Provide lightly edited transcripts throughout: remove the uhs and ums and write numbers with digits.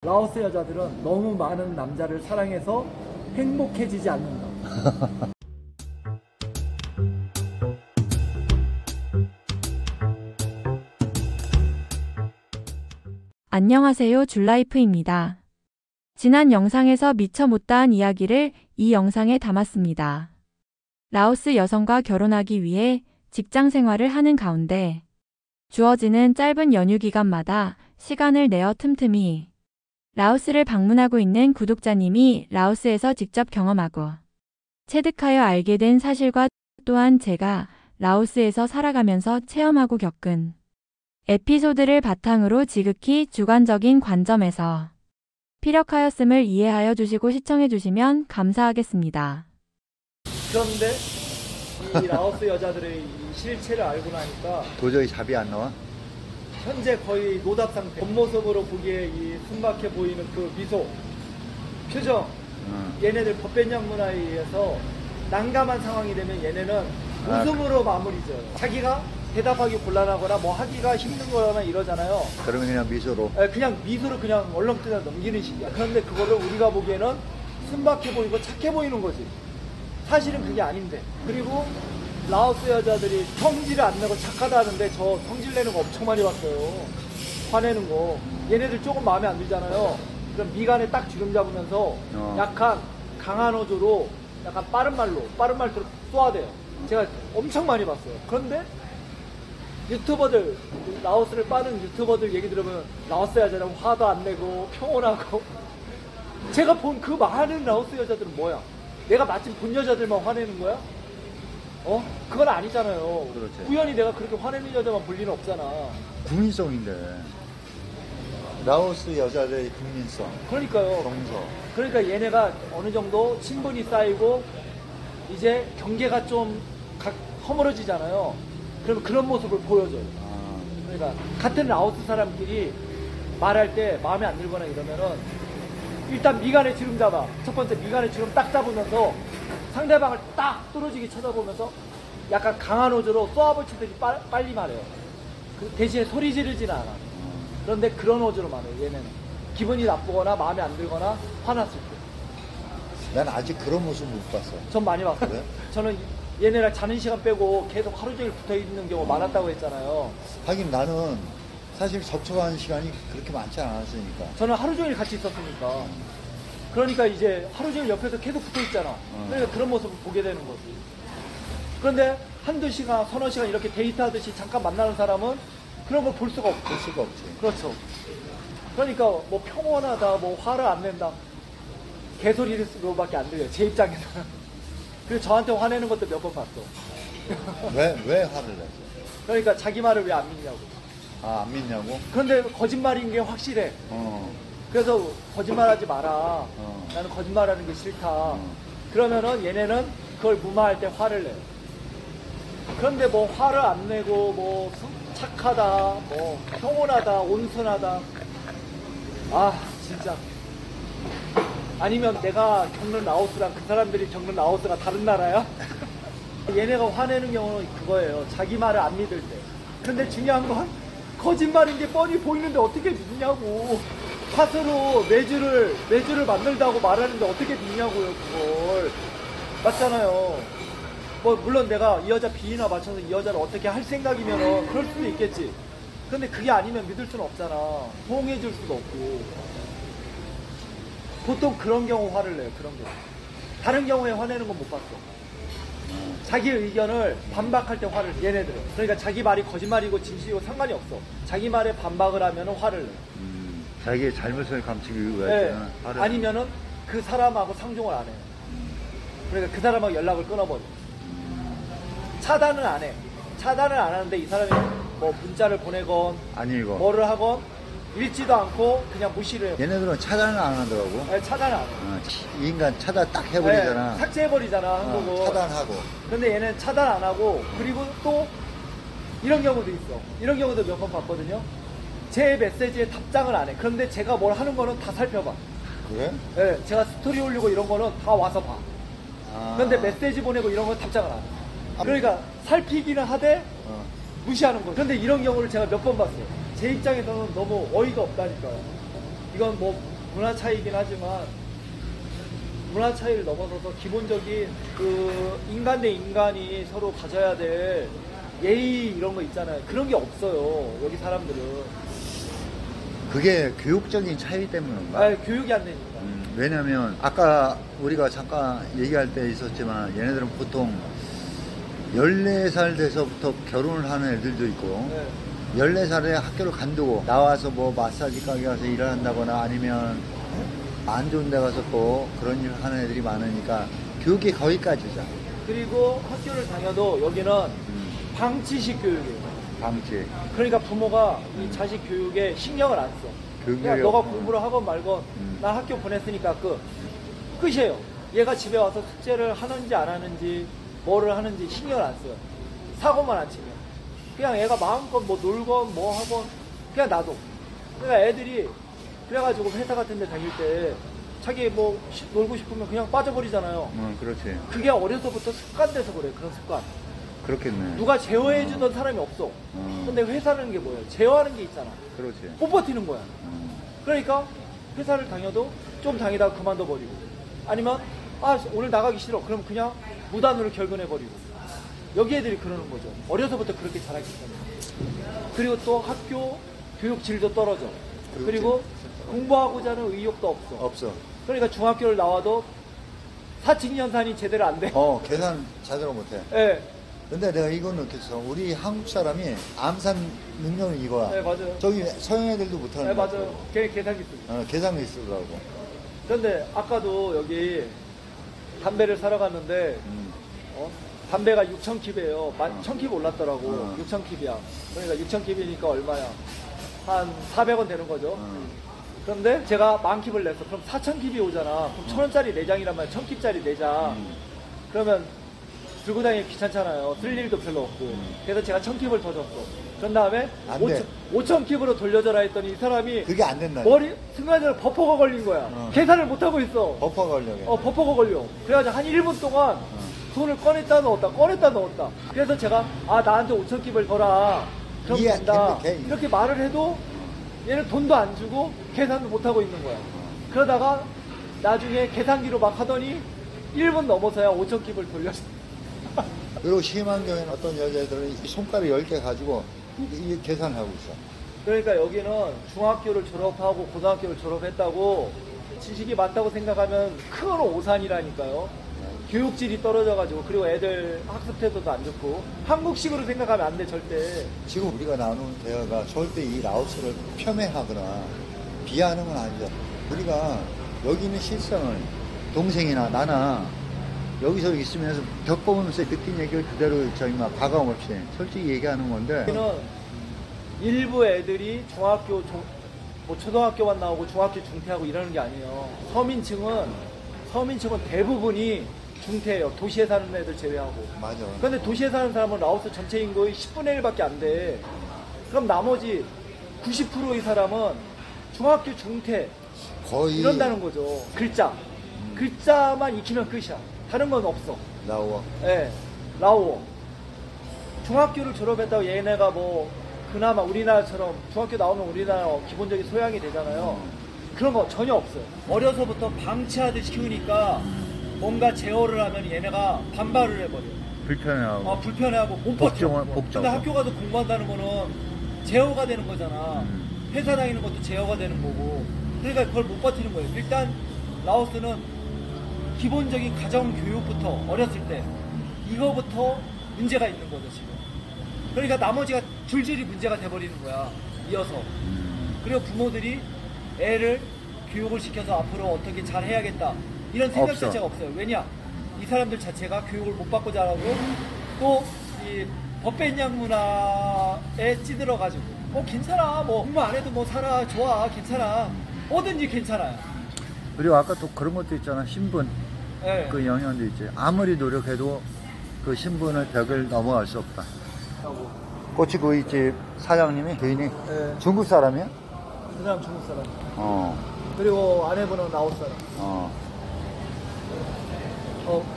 라오스 여자들은 너무 많은 남자를 사랑해서 행복해지지 않는다. 안녕하세요, 줄라이프입니다. 지난 영상에서 미처 못다한 이야기를 이 영상에 담았습니다. 라오스 여성과 결혼하기 위해 직장 생활을 하는 가운데 주어지는 짧은 연휴 기간마다 시간을 내어 틈틈이 라오스를 방문하고 있는 구독자님이 라오스에서 직접 경험하고 체득하여 알게 된 사실과 또한 제가 라오스에서 살아가면서 체험하고 겪은 에피소드를 바탕으로 지극히 주관적인 관점에서 피력하였음을 이해하여 주시고 시청해 주시면 감사하겠습니다. 그런데 이 라오스 여자들의 이 실체를 알고 나니까 도저히 답이 안 나와? 현재 거의 노답 상태. 겉모습으로 보기에 이 순박해 보이는 그 미소, 표정, 얘네들 법변양 문화에 의해서 난감한 상황이 되면 얘네는 웃음으로 마무리죠. 자기가 대답하기 곤란하거나 뭐 하기가 힘든 거나 이러잖아요. 그러면 그냥 미소로? 그냥 미소로 그냥 얼렁뚱땅 넘기는 식이야. 그런데 그거를 우리가 보기에는 순박해 보이고 착해 보이는 거지. 사실은 그게 아닌데. 그리고 라오스 여자들이 성질을 안 내고 착하다 하는데 저 성질 내는 거 엄청 많이 봤어요. 화내는 거. 얘네들 조금 마음에 안 들잖아요. 그럼 미간에 딱 주름 잡으면서 약간 강한 어조로 약간 빠른 말투로 쏘아대요. 제가 엄청 많이 봤어요. 그런데 유튜버들, 라오스를 빠는 유튜버들 얘기 들으면 라오스 여자는 화도 안 내고 평온하고 제가 본 그 많은 라오스 여자들은 뭐야? 내가 마침 본 여자들만 화내는 거야? 그건 아니잖아요. 그렇지. 우연히 내가 그렇게 화내는 여자만 볼 리는 없잖아. 국민성인데. 라오스 여자들의 국민성. 그러니까요. 정서. 그러니까 얘네가 어느 정도 친분이 쌓이고 이제 경계가 좀 허물어지잖아요. 그러면 그런 모습을 보여줘요. 그러니까 같은 라오스 사람끼리 말할 때 마음에 안 들거나 이러면은 일단 미간에 주름 잡아. 첫 번째 미간에 주름 딱 잡으면서 상대방을 딱 뚫어지게 쳐다보면서 약간 강한 어조로 쏘아붙이듯이 빨리 말해요. 그 대신에 소리 지르진 않아. 그런데 그런 어조로 말해요. 얘네는 기분이 나쁘거나 마음에 안 들거나 화났을 때. 난 아직 그런 모습 못 봤어. 전 많이 봤어요. 그래? 저는 얘네랑 자는 시간 빼고 계속 하루 종일 붙어있는 경우가 많았다고 했잖아요. 하긴 나는 사실 접촉하는 시간이 그렇게 많지 않았으니까. 저는 하루 종일 같이 있었으니까. 그러니까 이제 하루 종일 옆에서 계속 붙어있잖아. 그러니까 그런 모습을 보게 되는 거지. 그런데 한두 시간, 서너 시간 이렇게 데이트하듯이 잠깐 만나는 사람은 그런 걸 볼 수가 없고. 볼 수가 없지. 그렇죠. 그러니까 뭐 평온하다, 뭐 화를 안 낸다. 개소리로밖에 안 들려요. 제 입장에서는. 그리고 저한테 화내는 것도 몇 번 봤어. 왜 화를 내지? 그러니까 자기 말을 왜 안 믿냐고. 안 믿냐고? 그런데 거짓말인 게 확실해. 그래서 거짓말하지 마라. 나는 거짓말하는 게 싫다. 그러면은 얘네는 그걸 무마할 때 화를 내요. 그런데 뭐 화를 안 내고 뭐 착하다, 뭐 평온하다, 온순하다. 진짜. 아니면 내가 겪는 라오스랑 그 사람들이 겪는 라오스가 다른 나라야? 얘네가 화내는 경우는 그거예요. 자기 말을 안 믿을 때. 근데 중요한 건 거짓말인 게 뻔히 보이는데 어떻게 믿냐고. 팥으로 매주를 만들다고 말하는데 어떻게 믿냐고요, 그걸. 맞잖아요. 뭐 물론 내가 이 여자 비위나 맞춰서 이 여자를 어떻게 할 생각이면 그럴 수도 있겠지. 근데 그게 아니면 믿을 수는 없잖아. 호응해줄 수도 없고. 보통 그런 경우 화를 내요. 그런 경우. 다른 경우에 화내는 건 못 봤어. 자기 의견을 반박할 때 화를 내. 얘네들은. 그러니까 자기 말이 거짓말이고 진실이고 상관이 없어. 자기 말에 반박을 하면 화를 내. 자기의 잘못을 감추기 위해 네. 화를 아니면은 그 사람하고 상종을 안 해요. 그러니까 그 사람하고 연락을 끊어버려. 차단을 안 해. 차단을 안 하는데 이 사람이 뭐 문자를 보내건 안 읽어. 뭐를 하건 읽지도 않고 그냥 무시를 해요. 얘네들은 차단을 안 하더라고. 네, 차단을 안 해요. 이 인간 차단 딱 해버리잖아. 네, 삭제해버리잖아, 한국은. 차단하고. 근데 얘는 차단 안 하고, 그리고 또 이런 경우도 있어. 이런 경우도 몇 번 봤거든요. 제 메시지에 답장을 안 해. 그런데 제가 뭘 하는 거는 다 살펴봐. 그래? 네, 제가 스토리 올리고 이런 거는 다 와서 봐. 그런데 메시지 보내고 이런 건 답장을 안 해. 그러니까 살피기는 하되 무시하는 거죠. 그런데 이런 경우를 제가 몇 번 봤어요. 제 입장에서는 너무 어이가 없다니까요. 이건 뭐 문화 차이긴 하지만 문화 차이를 넘어서서 기본적인 그 인간 대 인간이 서로 가져야 될 예의 이런 거 있잖아요. 그런 게 없어요. 여기 사람들은. 그게 교육적인 차이 때문인가? 아, 교육이 안 되니까. 왜냐면 아까 우리가 잠깐 얘기할 때 있었지만 얘네들은 보통 14살 돼서부터 결혼을 하는 애들도 있고 네. 14살에 학교를 간두고 나와서 뭐 마사지 가게 가서 일을 한다거나 아니면 안 좋은 데 가서 또 그런 일을 하는 애들이 많으니까 교육이 거기까지죠. 그리고 학교를 다녀도 여기는 방치식 교육이에요. 방치. 그러니까 부모가 이 자식 교육에 신경을 안 써. 교육열이 그냥 너가 없구나. 공부를 하건 말건 나 학교 보냈으니까 끝이에요. 얘가 집에 와서 숙제를 하는지 안 하는지 뭐를 하는지 신경을 안 써요. 사고만 안 치면. 그냥 애가 마음껏 뭐 놀건 뭐 하건 그냥 놔둬. 그러니까 애들이 그래가지고 회사 같은 데 다닐 때 자기 뭐 놀고 싶으면 그냥 빠져버리잖아요. 그렇지. 그게 어려서부터 습관돼서 그래. 그런 습관. 그렇겠네. 누가 제어해주던 사람이 없어. 근데 회사라는 게 뭐예요? 제어하는 게 있잖아. 그렇지. 못 버티는 거야. 그러니까 회사를 다녀도 좀 다니다가 그만둬 버리고 아니면 오늘 나가기 싫어. 그럼 그냥 무단으로 결근해 버리고 여기 애들이 그러는 거죠. 어려서부터 그렇게 자랐기 때문에. 그리고 또 학교 교육 질도 떨어져. 그리고 공부하고자 하는 의욕도 없어. 없어. 그러니까 중학교를 나와도 사칙연산이 제대로 안 돼. 계산 제대로 못해. 예. 근데 내가 이건 느꼈어. 우리 한국 사람이 암산 능력은 이거야. 네, 맞아요. 저기 서양 애들도 못하는 네, 거야. 맞아요. 계산 기술. 계산 기술하고. 그런데 아까도 여기 담배를 사러 갔는데 담배가 6,000킵이에요. 1,000킵 올랐더라고. 6,000킵이야. 그러니까 6,000킵이니까 얼마야? 한 400원 되는 거죠. 그런데 제가 만 킵을 냈어. 그럼 4,000킵이 오잖아. 그럼 1,000원짜리 4장이란 말이야. 1,000킵짜리 4장. 그러면 들고 다니기 귀찮잖아요. 쓸 일도 별로 없고. 그래서 제가 1,000킵을 더 줬어. 그런 다음에 안 돼. 5,000킵으로 돌려줘라 했더니 이 사람이 그게 안 된다. 머리 순간적으로 버퍼가 걸린 거야. 계산을 못하고 있어. 버퍼 걸려. 버퍼가 걸려. 그래가지고 한 1분 동안 돈을 꺼냈다 넣었다. 그래서 제가 나한테 5,000킵을 더라. 그럼 이해 된다. 안 돼. 이렇게 말을 해도 얘는 돈도 안 주고 계산도 못하고 있는 거야. 그러다가 나중에 계산기로 막 하더니 1분 넘어서야 5,000킵을 돌려줘. 그리고 심한 경우에는 어떤 여자들은 손가락 10개 가지고 이 계산하고 있어. 그러니까 여기는 중학교를 졸업하고 고등학교를 졸업했다고 지식이 많다고 생각하면 큰 오산이라니까요. 교육질이 떨어져가지고 그리고 애들 학습 태도도 안 좋고 한국식으로 생각하면 안 돼 절대. 지금 우리가 나누는 대화가 절대 이 라오스를 폄훼하거나 비하하는 건 아니죠. 우리가 여기 있는 실상을 동생이나 나나 여기서 있으면서 겪어보면서 느낀 얘기를 그대로 가감 없이 솔직히 얘기하는 건데. 여기는 일부 애들이 중학교, 뭐 초등학교만 나오고 중학교 중퇴하고 이러는 게 아니에요. 서민층은 대부분이 중퇴예요. 도시에 사는 애들 제외하고. 맞아. 근데 도시에 사는 사람은 라오스 전체 인구의 10분의 1밖에 안 돼. 그럼 나머지 90%의 사람은 중학교 중퇴 거의 이런다는 거죠. 글자만 익히면 끝이야. 다른 건 없어. 나와. 예, 라오어. 중학교를 졸업했다고 얘네가 뭐 그나마 우리나라처럼 중학교 나오면 우리나라 기본적인 소양이 되잖아요. 그런 거 전혀 없어요. 어려서부터 방치하듯이 키우니까 뭔가 제어를 하면 얘네가 반발을 해버려요. 불편해하고. 불편해하고 못 버텨. 복잡. 근데 학교 가서 공부한다는 거는 제어가 되는 거잖아. 회사 다니는 것도 제어가 되는 거고. 그러니까 그걸 못 버티는 거예요. 일단 라오스는 기본적인 가정 교육부터 어렸을 때 이거부터 문제가 있는 거죠 지금. 그러니까 나머지가 줄줄이 문제가 돼버리는 거야. 이어서. 그리고 부모들이 애를 교육을 시켜서 앞으로 어떻게 잘 해야겠다 이런 생각 없어. 자체가 없어요. 왜냐? 이 사람들 자체가 교육을 못 받고 자라고 또 이 법배인양 문화에 찌들어가지고 괜찮아 뭐 공부 안 해도 뭐 살아 좋아 괜찮아 뭐든지 괜찮아요. 그리고 아까 또 그런 것도 있잖아. 신분. 네. 그 영향도 있지. 아무리 노력해도 그 신분의 벽을 넘어갈 수 없다. 꼬치구이집 사장님이 개인이 네. 중국 사람이야? 그 사람 중국 사람. 어. 그리고 아내분은 라오스 사람.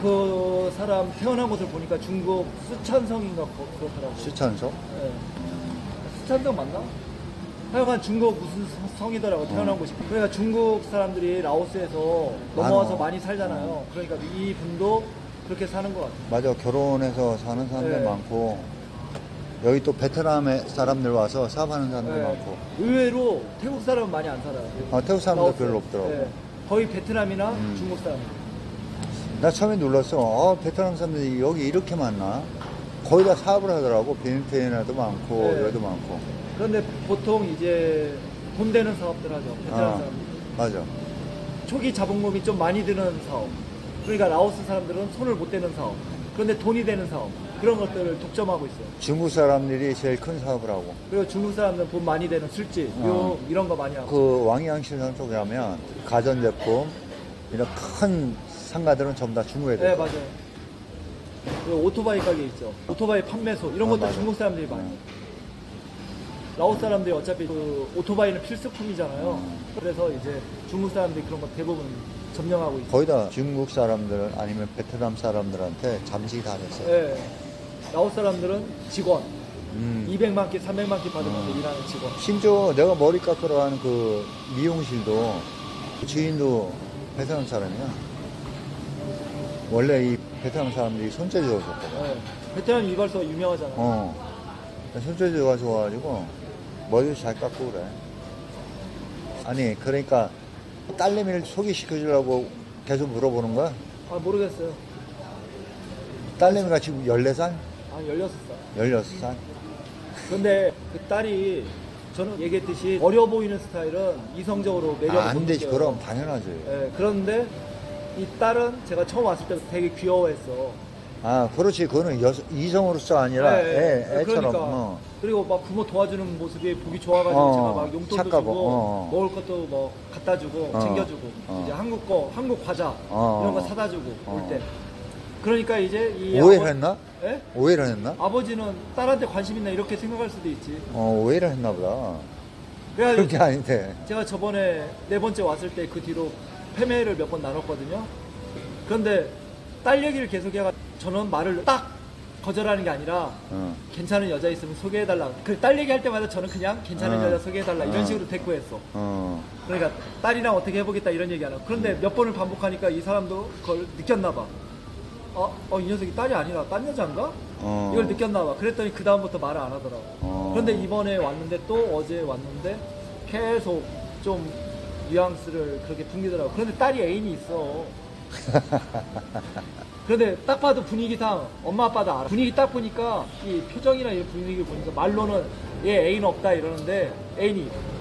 그 사람 태어난 곳을 보니까 중국 쓰촨성인가 그렇더라고요. 시천소? 네. 쓰촨성 맞나? 하여간 중국 무슨 성이더라고 태어난 곳이. 그러니까 중국 사람들이 라오스에서 넘어와서 많이 살잖아요. 그러니까 이 분도 그렇게 사는 것 같아요. 맞아. 결혼해서 사는 사람들 네. 많고 여기 또 베트남에 사람들 와서 사업하는 사람들 네. 많고. 의외로 태국 사람은 많이 안 살아요. 태국 사람들 라오스. 별로 없더라고. 네. 거의 베트남이나 중국 사람. 나 처음에 놀랐어. 베트남 사람들이 여기 이렇게 많나? 거의 다 사업을 하더라고. 비밀페이나도 많고 네. 여기도 많고. 그런데 보통 이제 돈 되는 사업들 하죠. 베트남 사람들. 맞아. 초기 자본금이 좀 많이 드는 사업. 그러니까 라오스 사람들은 손을 못 대는 사업. 그런데 돈이 되는 사업. 그런 것들을 독점하고 있어요. 중국 사람들이 제일 큰 사업을 하고. 그리고 중국 사람들은 돈 많이 되는 술집, 이런 거 많이 하고. 그 왕양시장 쪽에 하면 가전제품 이런 큰 상가들은 전부 다 중국에 네, 돼. 맞아요. 그리고 오토바이 가게 있죠. 오토바이 판매소. 이런 것도 맞아. 중국 사람들이 많이 해요. 라오스 사람들이 어차피 그 오토바이는 필수품이잖아요. 그래서 이제 중국 사람들이 그런 거 대부분 점령하고 있어요. 거의 다 중국 사람들 아니면 베트남 사람들한테 잠식이 다 됐어요. 네. 라오스 사람들은 직원. 음. 200만 키, 300만 키 받으면서 일하는 직원. 심지어 내가 머리 깎으러 가는 그 미용실도 주인도 베트남 사람이야. 원래 이 베트남 사람들이 손재주가 좋거든. 네. 베트남 이발소가 유명하잖아요. 손재주가 좋아가지고 머리도 잘 깎고 그래. 아니 그러니까 딸내미를 소개시켜주려고 계속 물어보는 거야? 아, 모르겠어요. 딸내미가 지금 14살? 아, 16살. 16살? 근데 그 딸이 저는 얘기했듯이 어려 보이는 스타일은 이성적으로 매력을 못 안 되지. 느껴요. 그럼 당연하지. 예, 그런데 이 딸은 제가 처음 왔을 때부터 되게 귀여워했어. 그렇지. 그거는 이성으로서 아니라 애처럼. 그러니까. 그리고 막 부모 도와주는 모습이 보기 좋아가지고 제가 막 용돈도 착하고, 주고 먹을 것도 뭐 갖다 주고 챙겨주고 이제 한국 과자 이런 거 사다 주고 올 때. 그러니까 이제 이 오해를 했나? 예? 오해를 했나? 아버지는 딸한테 관심 있나 이렇게 생각할 수도 있지. 오해를 했나 보다. 그래가지고 그게 아닌데. 제가 저번에 4번째 왔을 때 그 뒤로 패매를 몇 번 나눴거든요. 그런데 딸 얘기를 계속 해가 저는 말을 딱 거절하는 게 아니라 괜찮은 여자 있으면 소개해달라. 그 딸 얘기할 때마다 저는 그냥 괜찮은 여자 소개해달라 이런 식으로 대꾸했어. 그러니까 딸이랑 어떻게 해보겠다 이런 얘기 안 하고. 그런데 몇 번을 반복하니까 이 사람도 그걸 느꼈나 봐. 이 녀석이 딸이 아니라 딴 여자인가? 이걸 느꼈나 봐. 그랬더니 그 다음부터 말을 안 하더라고. 그런데 이번에 왔는데 또 어제 왔는데 계속 좀 뉘앙스를 그렇게 풍기더라고. 그런데 딸이 애인이 있어. 그런데 딱 봐도 분위기상 엄마 아빠도 알아. 분위기 딱 보니까 이 표정이나 이 분위기를 보니까 말로는 얘 애인 없다 이러는데 애인이 있어.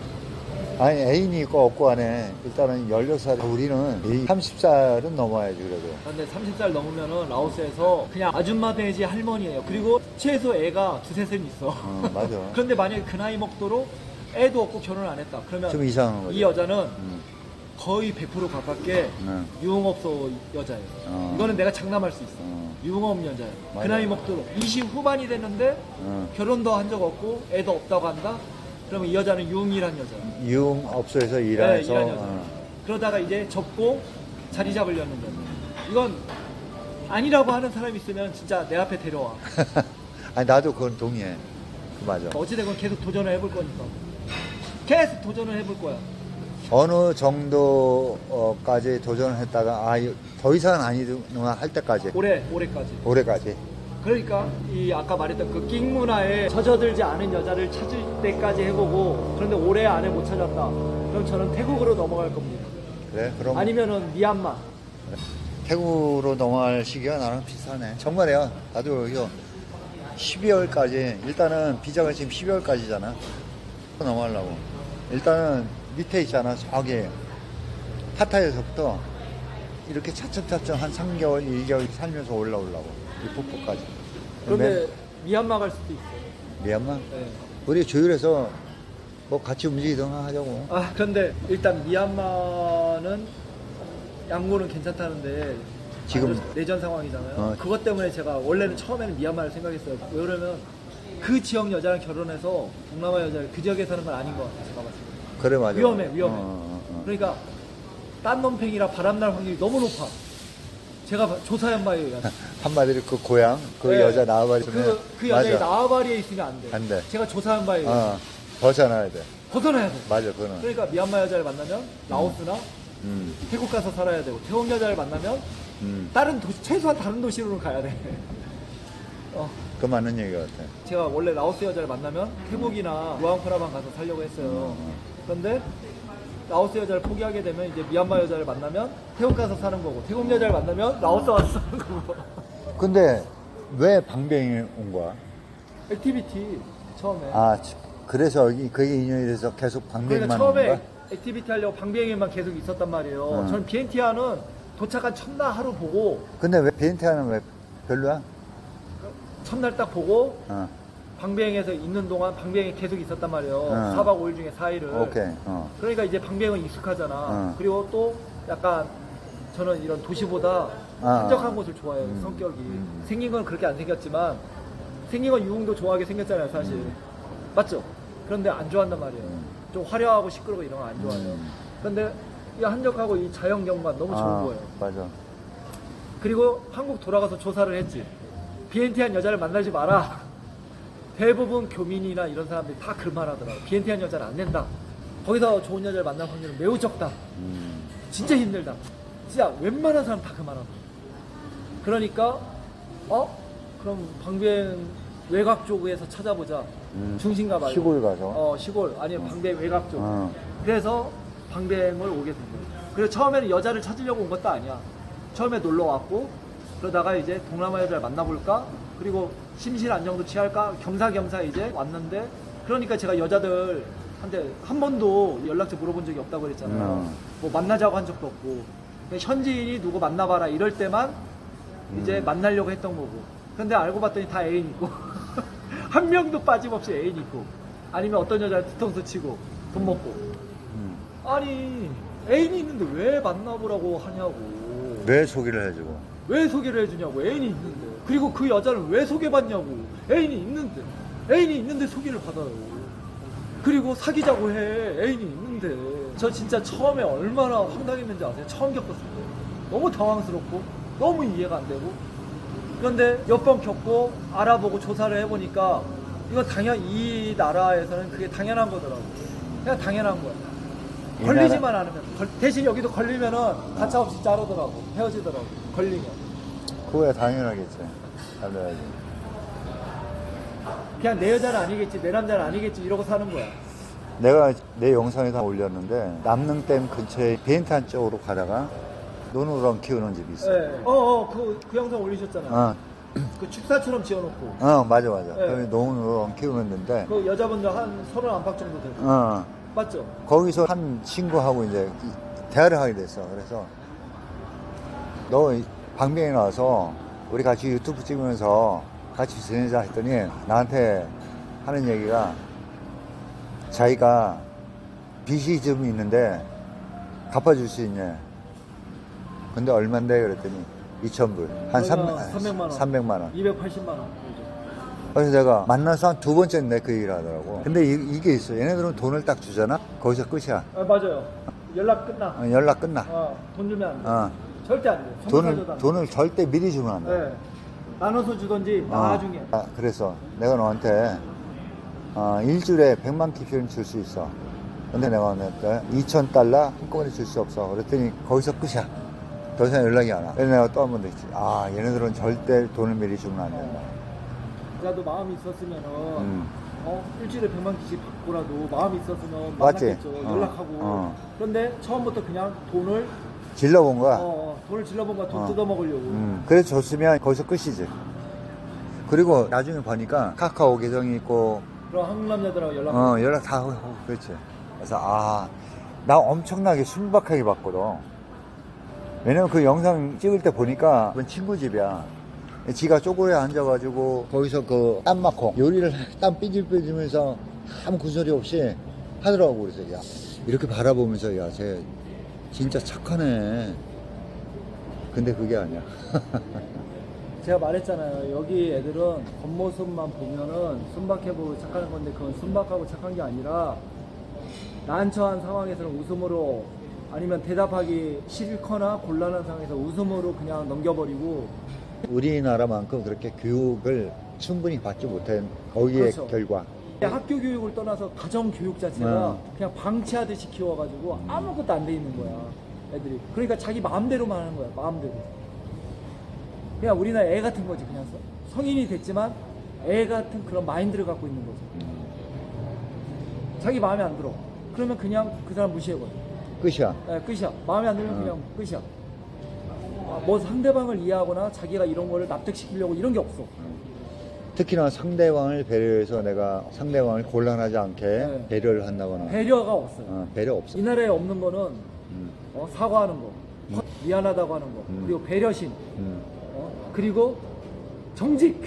아니 애인이 있고 없고 안에 일단은 16살 우리는 30살은 넘어야지 그래도. 근데 30살 넘으면은 라오스에서 그냥 아줌마 돼지 할머니예요. 그리고 최소 애가 2-3은 있어. 맞아. 그런데 만약에 그 나이 먹도록 애도 없고 결혼을 안 했다. 그러면 좀 이상한 거죠. 이 여자는 거의 100% 가깝게 유흥업소 여자예요. 이거는 내가 장담할 수 있어. 유흥업 여자예요. 맞아. 그 나이 먹도록 20 후반이 됐는데 결혼도 한 적 없고 애도 없다고 한다? 그러면 이 여자는 유흥일한 여자예요. 유흥업소에서 네, 일해서 일한 여자. 그러다가 이제 접고 자리 잡으려는데 이건 아니라고 하는 사람이 있으면 진짜 내 앞에 데려와. 아니 나도 그건 동의해. 그 맞아. 어찌되건 계속 도전을 해볼 거니까. 계속 도전을 해볼 거야. 어느 정도까지 도전을 했다가 더 이상은 아니구나 할 때까지. 올해까지. 그러니까 이 아까 말했던 그 낑 문화에 젖어들지 않은 여자를 찾을 때까지 해보고 그런데 올해 안에 못 찾았다. 그럼 저는 태국으로 넘어갈 겁니다. 그래? 그럼 아니면은 미얀마. 태국으로 넘어갈 시기가 나랑 비슷하네. 정말이야. 나도 이거 12월까지 일단은 비자가 지금 12월까지잖아. 넘어가려고. 일단은 밑에 있잖아. 저기 파타야에서부터 이렇게 차츰차츰 한 3개월, 1개월 살면서 올라오려고. 이 북부까지. 그런데 미얀마 갈 수도 있어요. 미얀마? 네. 우리 조율해서 뭐 같이 움직이든가 하자고. 그런데 일단 미얀마는 양고는 괜찮다는데 지금 내전 상황이잖아요. 그것 때문에 제가 원래는 처음에는 미얀마를 생각했어요. 왜 그러면 그 지역 여자랑 결혼해서 동남아 여자를 그 지역에 사는 건 아닌 것 같아요. 제가 봤을 때. 그래 맞아. 위험해. 그러니까 딴놈팽이라 바람날 확률이 너무 높아. 제가 조사한 바에 의하면. 한마디로 그 고향, 그 여자 나와바리 그 여자의 나와바리에 있으면 안 돼. 안 돼. 제가 조사한 바에 의하면. 벗어나야 돼. 벗어나야 돼. 맞아, 그거는. 그러니까 미얀마 여자를 만나면 라오스나 태국 가서 살아야 되고, 태국 여자를 만나면 다른 도시, 최소한 다른 도시로는 가야 돼. 그 맞는 얘기 같아. 제가 원래 라오스 여자를 만나면 태국이나 루앙프라만 가서 살려고 했어요. 그런데 라오스 여자를 포기하게 되면 이제 미얀마 여자를 만나면 태국 가서 사는 거고, 태국 여자를 만나면 라오스 와서 사는 거고. 근데 왜 방배행에 온 거야? 액티비티 처음에. 그래서 그게 인연이 돼서 계속 방배행만 그러니까 온 처음에 거야? 액티비티 하려고 방배행에만 계속 있었단 말이에요. 저는 비엔티아는 도착한 첫날 하루 보고, 근데 왜 비엔티아는 왜 별로야? 첫날 딱 보고 어. 방배행에서 있는 동안 방배행에 계속 있었단 말이에요. 4박 5일 중에 4일을. 오케이. 그러니까 이제 방배행은 익숙하잖아. 어. 그리고 또 약간 저는 이런 도시보다 한적한 곳을 좋아해요. 성격이. 생긴 건 그렇게 안 생겼지만, 생긴 건 유흥도 좋아하게 생겼잖아요, 사실. 맞죠? 그런데 안 좋아한단 말이에요. 좀 화려하고 시끄러워 이런 거 안 좋아해요. 그런데 이 한적하고 이 자연 경관 너무 좋은 거예요. 맞아. 그리고 한국 돌아가서 조사를 했지. 비엔티안 여자를 만나지 마라. 대부분 교민이나 이런 사람들이 다 그 말 하더라고. 비엔티안 여자를 안 낸다. 거기서 좋은 여자를 만날 확률은 매우 적다. 진짜 힘들다. 진짜 웬만한 사람 다 그 말 하더라고. 그러니까 그럼 방배행 외곽 쪽에서 찾아보자. 중심 가봐요. 시골 가서. 시골 아니면 방배행 외곽 쪽. 그래서 방배행을 오게 된 거예요. 그래서 처음에는 여자를 찾으려고 온 것도 아니야. 처음에 놀러 왔고, 그러다가 이제 동남아 여자를 만나볼까? 그리고 심실 안정도 취할까? 겸사겸사 이제 왔는데, 그러니까 제가 여자들한테 한 번도 연락처 물어본 적이 없다고 그랬잖아요. 뭐 만나자고 한 적도 없고. 현지인이 누구 만나봐라 이럴 때만 이제 만나려고 했던 거고. 근데 알고 봤더니 다 애인 있고. 한 명도 빠짐없이 애인 있고. 아니면 어떤 여자를 뒤통수 치고 돈 먹고. 아니, 애인이 있는데 왜 만나보라고 하냐고. 왜 소개를 해주고? 왜 소개를 해주냐고. 애인이 있는데. 그리고 그 여자는 왜 소개받냐고. 애인이 있는데 소개를 받아요. 그리고 사귀자고 해. 애인이 있는데. 저 진짜 처음에 얼마나 황당했는지 아세요? 처음 겪었을 때 너무 당황스럽고 너무 이해가 안 되고. 그런데 몇 번 겪고 알아보고 조사를 해보니까 이건 이 나라에서는 그게 당연한 거더라고. 그냥 당연한 거야. 걸리지만 않으면. 대신 여기도 걸리면은 가차없이 자르더라고. 헤어지더라고. 걸리면. 그거야 당연하겠지. 달라야지. 그냥 내 여자는 아니겠지, 내 남자는 아니겠지 이러고 사는 거야. 내가 내 영상에다 올렸는데 남능댐 근처에 비엔탄 쪽으로 가다가 노루랑 키우는 집이 있어. 네. 그 영상 올리셨잖아요. 그 축사처럼 지어놓고. 맞아. 네. 거기 노루랑 키우는 데인데. 그 여자분들 한 30안팎 정도 되고. 맞죠? 거기서 한 친구하고 이제 대화를 하게 됐어. 그래서 너 방배에 나와서 우리 같이 유튜브 찍으면서 같이 지내자 했더니 나한테 하는 얘기가 자기가 빚이 좀 있는데 갚아줄 수 있냐. 근데 얼만데 그랬더니 2,000불. 한 300만 원. 300만 원. 280만 원. 그래서 내가 만나서 한 두 번째인데 그 얘기를 하더라고. 근데 이게 있어. 얘네들은 돈을 딱 주잖아? 거기서 끝이야. 맞아요. 연락 끝나. 연락 끝나. 돈 주면 안 돼. 절대 안 돼. 돈을 절대 미리 주면 안 돼. 네. 나눠서 주던지 나중에. 그래서 내가 너한테 일주일에 100만 키피는 줄 수 있어. 근데 내가 너한테 2,000달러 한꺼번에 줄 수 없어. 그랬더니 거기서 끝이야. 더 이상 연락이 안 와. 그래서 내가 또 한 번 더 했지. 얘네들은 절대 돈을 미리 주면 안 된다. 나도 마음이 있었으면은 일주일에 100만 키씩 받고라도 마음이 있었으면 맞지? 만났겠죠. 연락하고. 그런데 처음부터 그냥 돈을 질러본 거야. 돈을 질러본 거야. 돈 뜯어먹으려고. 그래서 줬으면 거기서 끝이지. 그리고 나중에 보니까 카카오 계정이 있고 그럼 한국 남자들하고 연락. 연락 다 하고. 그렇지. 그래서 나 엄청나게 순박하게 봤거든. 왜냐면 그 영상 찍을 때 보니까 그건 친구 집이야. 지가 쪼그려 앉아가지고 거기서 그 땀 막고 요리를 땀 삐질삐질면서 아무 구설이 없이 하더라고. 그래서 야, 이렇게 바라보면서 야, 쟤 진짜 착하네. 근데 그게 아니야. 제가 말했잖아요. 여기 애들은 겉모습만 보면은 순박해 보고 착한 건데 그건 순박하고 착한 게 아니라 난처한 상황에서는 웃음으로 아니면 대답하기 싫거나 곤란한 상황에서 웃음으로 그냥 넘겨버리고. 우리나라만큼 그렇게 교육을 충분히 받지 못한 거기에 그렇죠. 결과. 학교 교육을 떠나서 가정 교육 자체가 네. 그냥 방치하듯이 키워가지고 아무것도 안 돼 있는 거야 애들이. 그러니까 자기 마음대로만 하는 거야, 마음대로. 그냥 우리나라 애 같은 거지. 그냥 성인이 됐지만 애 같은 그런 마인드를 갖고 있는 거죠. 자기 마음에 안 들어 그러면 그냥 그 사람 무시해버려. 끝이야. 네, 끝이야. 마음에 안 들면 그냥 끝이야. 뭐 상대방을 이해하거나 자기가 이런 거를 납득시키려고 이런 게 없어. 특히나 상대방을 배려해서 내가 상대방을 곤란하지 않게 네. 배려를 한다거나. 배려가 없어요. 배려 없어. 이 나라에 없는 거는 음. 사과하는 거, 미안하다고 하는 거, 그리고 배려심, 그리고 정직.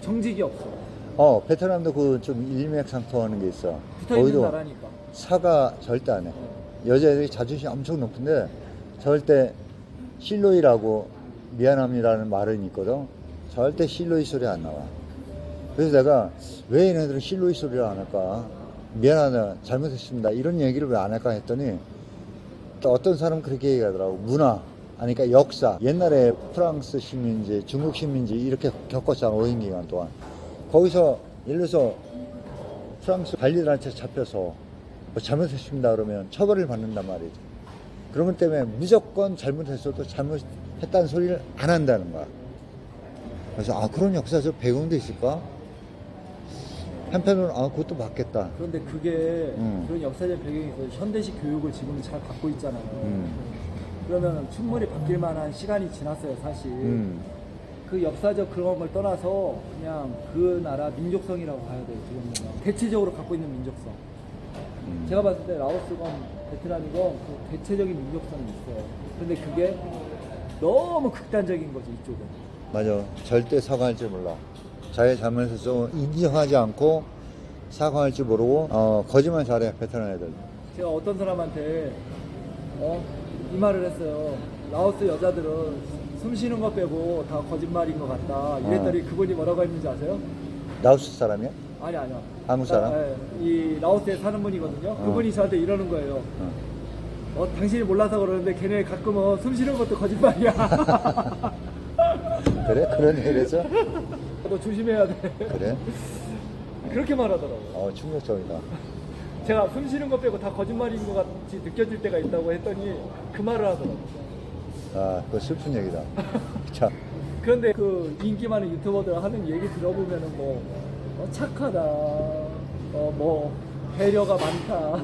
정직이 없어. 베트남도 그 좀 일맥상통하는 게 있어. 붙어있는 거기도 나라니까. 사과 절대 안 해. 여자들이 자존심이 엄청 높은데 절대 실로이라고 미안합니다라는 말은 있거든. 절대 실로이 소리 안 나와. 그래서 내가 왜 얘네들은 실로이 소리를 안 할까? 미안하다, 잘못했습니다. 이런 얘기를 왜 안 할까 했더니 또 어떤 사람은 그렇게 얘기하더라고. 문화, 아니 그러니까 역사. 옛날에 프랑스 식민지, 중국 식민지 이렇게 겪었잖아. 오랜 기간 동안. 거기서 예를 들어서 프랑스 관리들한테 잡혀서 뭐 잘못했습니다 그러면 처벌을 받는단 말이죠. 그런 것 때문에 무조건 잘못했어도 잘못했다는 소리를 안 한다는 거야. 그래서 그런 역사적 배경도 있을까? 한편으로는 그것도 맞겠다. 그런데 그게 그런 역사적 배경이 있어서 현대식 교육을 지금 잘 갖고 있잖아요. 그러면 충분히 바뀔 만한 시간이 지났어요, 사실. 그 역사적 그런 걸 떠나서 그냥 그 나라 민족성이라고 봐야 돼요, 지금. 대체적으로 갖고 있는 민족성. 제가 봤을 때 라오스건 베트남이건 그 대체적인 민족성이 있어요. 근데 그게 너무 극단적인 거죠, 이쪽은. 맞아. 절대 사과할 줄 몰라. 자기 잘못을 좀 인정하지 않고 사과할 줄 모르고 거짓말 잘해, 베트남 애들. 제가 어떤 사람한테 이 말을 했어요. 라오스 여자들은 숨 쉬는 거 빼고 다 거짓말인 것 같다. 이랬더니 그분이 뭐라고 했는지 아세요? 라오스 사람이야? 아니요. 한국 사람? 이 라오스에 사는 분이거든요. 그분이 저한테 이러는 거예요. 당신이 몰라서 그러는데 걔네 가끔은 숨 쉬는 것도 거짓말이야. 그래? 그런 얘기를 너 조심해야 돼. 그래? 그렇게 말하더라고요. 충격적이다. 제가 숨 쉬는 거 빼고 다 거짓말인 것 같이 느껴질 때가 있다고 했더니 그 말을 하더라고요. 그거 슬픈 얘기다. 참. 그런데 그 인기 많은 유튜버들 하는 얘기 들어보면은 착하다, 뭐 배려가 많다,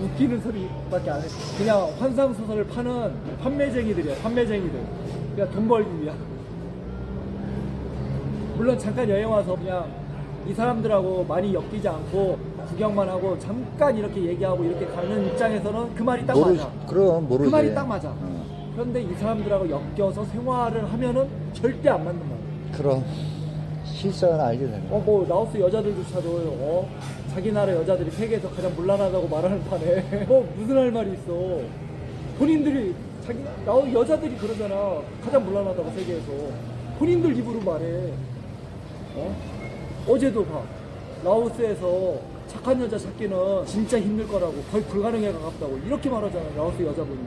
웃기는 소리밖에 안 해. 그냥 환상소설을 파는 판매쟁이들이야, 판매쟁이들. 그냥 돈 벌기 위한. 물론 잠깐 여행 와서 그냥 이 사람들하고 많이 엮이지 않고 구경만 하고 잠깐 이렇게 얘기하고 이렇게 가는 입장에서는 그 말이 딱 맞아. 그럼 모르지. 그 말이 딱 맞아. 그런데 이 사람들하고 엮여서 생활을 하면은 절대 안 맞는 말이야. 그럼 실상은 알게 되는 거야. 뭐 라오스 여자들조차도 자기 나라 여자들이 세계에서 가장 문란하다고 말하는 판에 무슨 할 말이 있어. 본인들이 라오스 여자들이 그러잖아. 가장 문란하다고 세계에서. 본인들 입으로 말해. 어제도 봐. 라오스에서 착한 여자 찾기는 진짜 힘들 거라고, 거의 불가능에 가깝다고 이렇게 말하잖아, 라오스 여자분이.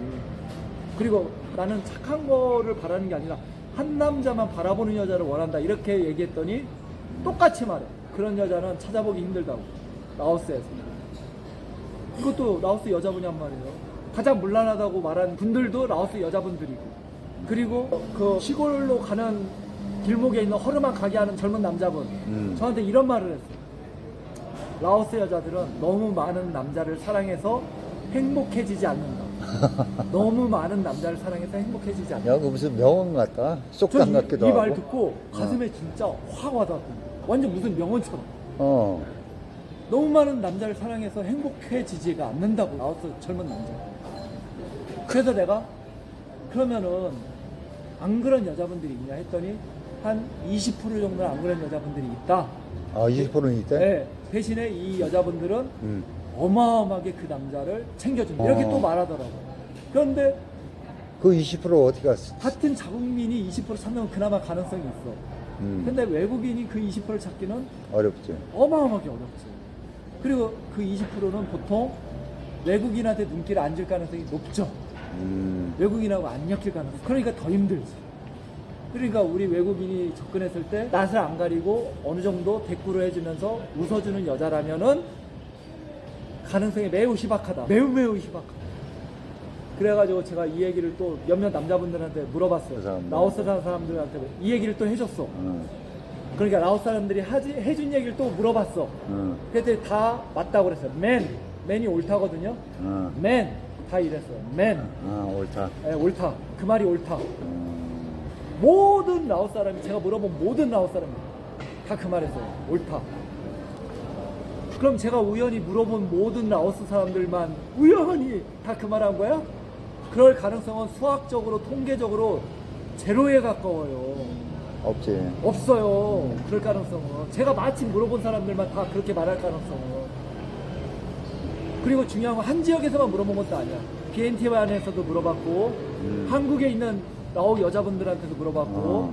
그리고 나는 착한 거를 바라는 게 아니라 한 남자만 바라보는 여자를 원한다 이렇게 얘기했더니 똑같이 말해. 그런 여자는 찾아보기 힘들다고, 라오스에서. 이것도 라오스 여자분이 한 말이에요. 가장 문란하다고 말한 분들도 라오스 여자분들이고, 그리고 그 시골로 가는 길목에 있는 허름한 가게 하는 젊은 남자분, 저한테 이런 말을 했어요. 라오스 여자들은 너무 많은 남자를 사랑해서 행복해지지 않는다. 너무 많은 남자를 사랑해서 행복해지지 않는다. 야, 그 무슨 명언 같다? 속담 같기도 하고. 이 말 듣고 가슴에 진짜 확 와닿고, 완전 무슨 명언처럼. 너무 많은 남자를 사랑해서 행복해지지가 않는다고, 라오스 젊은 남자. 그래서 내가 그러면은 안 그런 여자분들이 있냐 했더니 한 20% 정도는 안 그런 여자분들이 있다. 20%는 있대? 네. 대신에 이 여자분들은 어마어마하게 그 남자를 챙겨준다. 이렇게 또 말하더라고. 그런데 그 20% 어디 갔어? 같은 자국민이 20% 찾는 그나마 가능성이 있어. 근데 외국인이 그 20%를 찾기는 어렵지. 어마어마하게 어렵지. 그리고 그 20%는 보통 외국인한테 눈길을 안 줄 가능성이 높죠. 외국인하고 안 엮일 가능성. 그러니까 더 힘들지. 그러니까 우리 외국인이 접근했을 때 낯을 안 가리고 어느 정도 대꾸를 해주면서 웃어주는 여자라면은 가능성이 매우 희박하다. 매우 희박하다. 그래가지고 제가 이 얘기를 또 몇몇 남자분들한테 물어봤어요. 사람들. 라오스 사는 사람들한테 이 얘기를 또 해줬어. 그러니까 라오스 사람들이 해준 얘기를 또 물어봤어. 그랬더니 다 맞다고 그랬어요. 맨이 옳다거든요. 맨 다 이랬어요. 맨. 옳다. 네, 옳다. 그 말이 옳다. 모든 라오스 사람이, 제가 물어본 모든 라오스 사람이 다 그 말했어요. 옳다. 그럼 제가 우연히 물어본 모든 라오스 사람들만 우연히 다 그 말한 거야? 그럴 가능성은 수학적으로, 통계적으로 제로에 가까워요. 없지. 없어요. 그럴 가능성은. 제가 마침 물어본 사람들만 다 그렇게 말할 가능성은. 그리고 중요한 건 한 지역에서만 물어본 것도 아니야. BNT 안에서도 물어봤고, 한국에 있는 라오 여자분들한테도 물어봤고,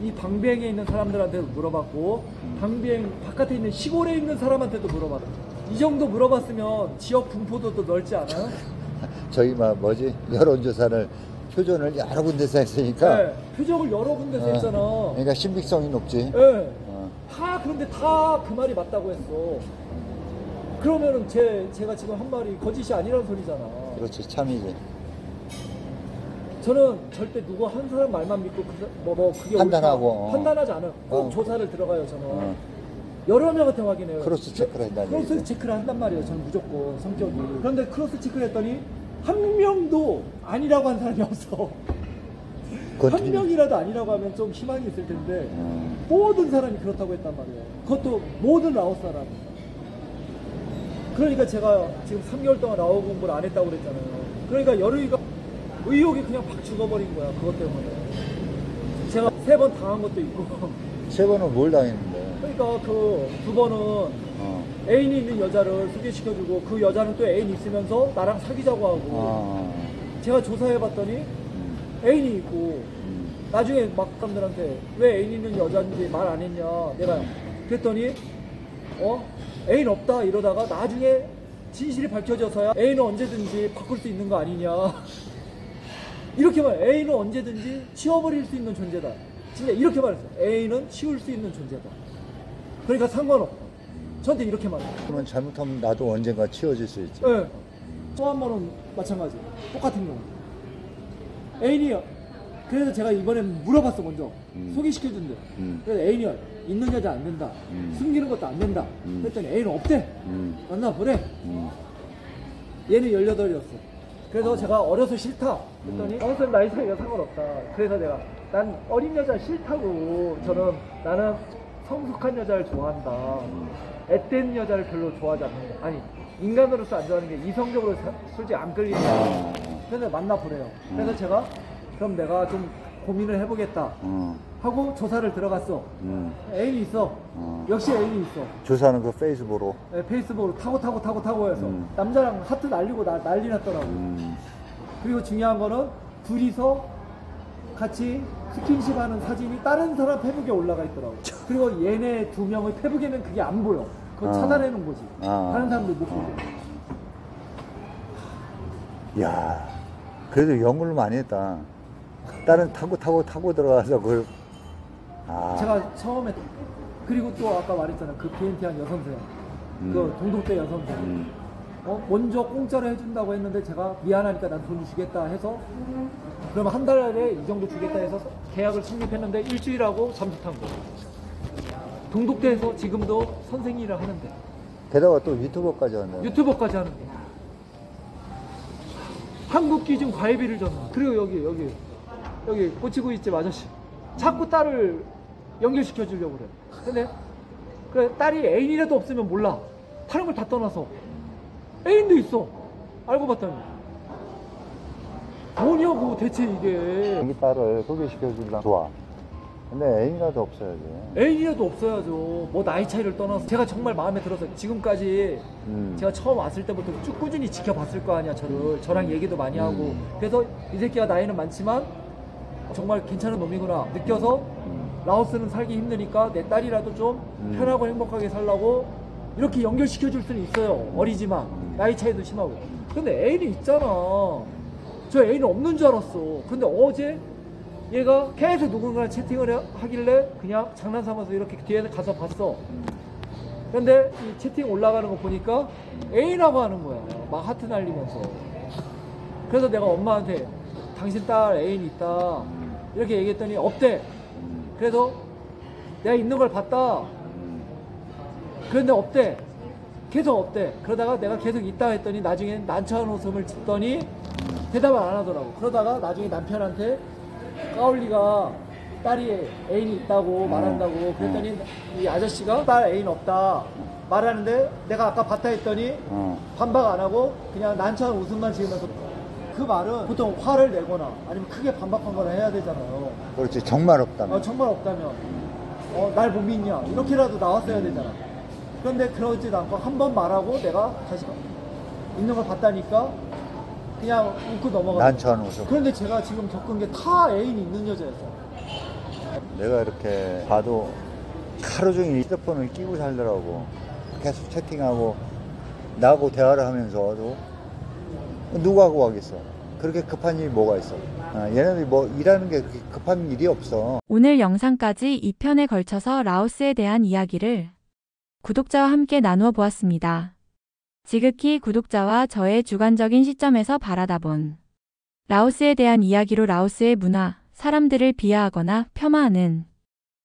이 방비행에 있는 사람들한테도 물어봤고, 방비행 바깥에 있는 시골에 있는 사람한테도 물어봤고. 이 정도 물어봤으면 지역 분포도 더 넓지 않아요? 저희 뭐지 여론조사를 표준을 여러 군데서 했으니까. 네, 표적을 여러 군데서 했잖아. 그러니까 신빙성이 높지. 네. 다 그런데 다 그 말이 맞다고 했어. 그러면은 제가 지금 한 말이 거짓이 아니라는 소리잖아. 그렇지, 참이지. 저는 절대 누구 한 사람 말만 믿고 그게 판단하고, 옳다, 판단하지 않아요. 꼭 조사를 들어가요. 저는 여러 명한테 확인해요. 크로스 체크를 한다는 크로스 얘기죠. 체크를 한단 말이에요. 저는 무조건 성격이. 그런데 크로스 체크를 했더니 한 명도 아니라고 한 사람이 없어. 한 명이라도 아니라고 하면 좀 희망이 있을 텐데 모든 사람이 그렇다고 했단 말이에요. 그것도 모든 라오스 사람. 그러니까 제가 지금 3개월 동안 라오 공부를 안 했다고 그랬잖아요. 그러니까 여름이가 의욕이 그냥 팍 죽어버린 거야. 그것 때문에. 제가 3번 당한 것도 있고. 3번은 뭘 당했는데? 그러니까 그 2번은 애인이 있는 여자를 소개시켜주고 그 여자는 또 애인 있으면서 나랑 사귀자고 하고. 제가 조사해봤더니 애인이 있고 나중에 막 사람들한테 왜 애인 있는 여자인지 말 안 했냐 내가 그랬더니 애인 없다 이러다가 나중에 진실이 밝혀져서야 애인은 언제든지 바꿀 수 있는 거 아니냐 이렇게 애인은 언제든지 치워버릴 수 있는 존재다. 진짜 이렇게 말했어요. 애인은 치울 수 있는 존재다. 그러니까 상관없다. 저한테 이렇게 말해요. 그러면 잘못하면 나도 언젠가 치워질 수 있지. 네. 또 한 번은 마찬가지. 똑같은 경우. 애인이요. 그래서 제가 이번엔 물어봤어 먼저. 소개시켜준대. 그래서 애인이요. 있는 여자 안 된다. 숨기는 것도 안 된다. 그랬더니 애인은 없대. 만나보래. 얘는 18이었어. 그래서 제가 어려서 싫다. 그랬더니 선생님 나이 차이가 상관없다. 그래서 내가 난 어린 여자 싫다고. 나는 성숙한 여자를 좋아한다. 앳된 여자를 별로 좋아하지 않는다. 아니 인간으로서 안 좋아하는 게 이성적으로 솔직히 안 끌리니까. 그래서 만나보래요. 그래서 제가 그럼 내가 좀 고민을 해보겠다 하고 조사를 들어갔어. 애인이 있어. 역시 애인이 있어. 조사는 그 페이스북으로. 네, 페이스북으로 타고 해서 남자랑 하트 날리고 난리 났더라고. 그리고 중요한 거는 둘이서 같이 스킨십 하는 사진이 다른 사람 페북에 올라가 있더라고. 그리고 얘네 2명의 페북에는 그게 안 보여. 그거 차단해 놓은 거지. 다른 사람들 못 보게. 야, 그래도 연구를 많이 했다. 다른 타고 들어가서 그걸. 제가 처음에 그리고 또 아까 말했잖아. 그 BNT한 여선생, 그 동독대 여선생. 먼저 공짜로 해준다고 했는데 제가 미안하니까 난 돈 주겠다 해서 그러면 한 달에 이 정도 주겠다 해서 계약을 성립했는데 일주일하고 잠수 탄 거. 동독대에서 지금도 선생님이라 하는데. 게다가 또 유튜버까지 한다. 유튜버까지 하는데. 한국 기준 과외비를 줬나. 그리고 여기 꼬치구이집 아저씨 자꾸 딸을 연결시켜 주려고 그래. 근데 딸이 애인이라도 없으면 몰라. 다른 걸 다 떠나서 애인도 있어. 알고 봤더니 뭐냐고 대체 이게. 자기 딸을 소개시켜주려면 좋아. 근데 애인이라도 없어야지. 애인이라도 없어야죠. 뭐 나이 차이를 떠나서 제가 정말 마음에 들어서 지금까지 제가 처음 왔을 때부터 쭉 꾸준히 지켜봤을 거 아니야. 저랑 얘기도 많이 하고. 그래서 이 새끼가 나이는 많지만 정말 괜찮은 놈이구나 느껴서 라오스는 살기 힘드니까 내 딸이라도 좀 편하고 행복하게 살라고 이렇게 연결시켜 줄 수는 있어요. 어리지만 나이 차이도 심하고. 근데 애인이 있잖아. 저 애인은 없는 줄 알았어. 근데 어제 얘가 계속 누군가랑 채팅을 하길래 그냥 장난삼아서 이렇게 뒤에 가서 봤어. 근데 이 채팅 올라가는 거 보니까 애인하고 하는 거야. 막 하트 날리면서. 그래서 내가 엄마한테 당신 딸 애인 있다 이렇게 얘기했더니 없대. 그래서 내가 있는 걸 봤다. 그런데 없대. 계속 없대. 그러다가 내가 계속 있다 했더니 나중엔 난처한 웃음을 짓더니 대답을 안 하더라고. 그러다가 나중에 남편한테 까올리가 딸이 애인이 있다고 말한다고 그랬더니 이 아저씨가 딸 애인 없다 말하는데 내가 아까 봤다 했더니 반박 안 하고 그냥 난처한 웃음만 지으면서 그 말은 보통 화를 내거나 아니면 크게 반박한 거나 해야 되잖아요. 그렇지. 정말 없다면. 정말 없다면 날 못 믿냐 이렇게라도 나왔어야 되잖아. 그런데 그러지도 않고 한 번 말하고 내가 다시 있는 걸 봤다니까 그냥 웃고 넘어가는 난처한 웃음. 그런데 제가 지금 겪은 게 다 애인이 있는 여자였어요. 내가 이렇게 봐도 하루 종일 휴대폰을 끼고 살더라고. 계속 채팅하고 나하고 대화를 하면서도 누구하고 하겠어. 그렇게 급한 일이 뭐가 있어. 얘네들이 뭐 일하는 게 그렇게 급한 일이 없어. 오늘 영상까지 2편에 걸쳐서 라오스에 대한 이야기를 구독자와 함께 나누어 보았습니다. 지극히 구독자와 저의 주관적인 시점에서 바라다본 라오스에 대한 이야기로 라오스의 문화, 사람들을 비하하거나 폄하하는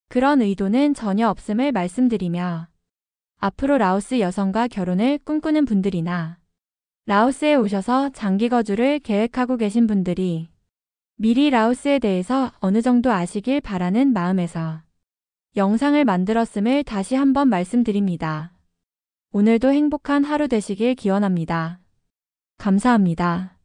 그런 의도는 전혀 없음을 말씀드리며 앞으로 라오스 여성과 결혼을 꿈꾸는 분들이나 라오스에 오셔서 장기 거주를 계획하고 계신 분들이 미리 라오스에 대해서 어느 정도 아시길 바라는 마음에서 영상을 만들었음을 다시 한번 말씀드립니다. 오늘도 행복한 하루 되시길 기원합니다. 감사합니다.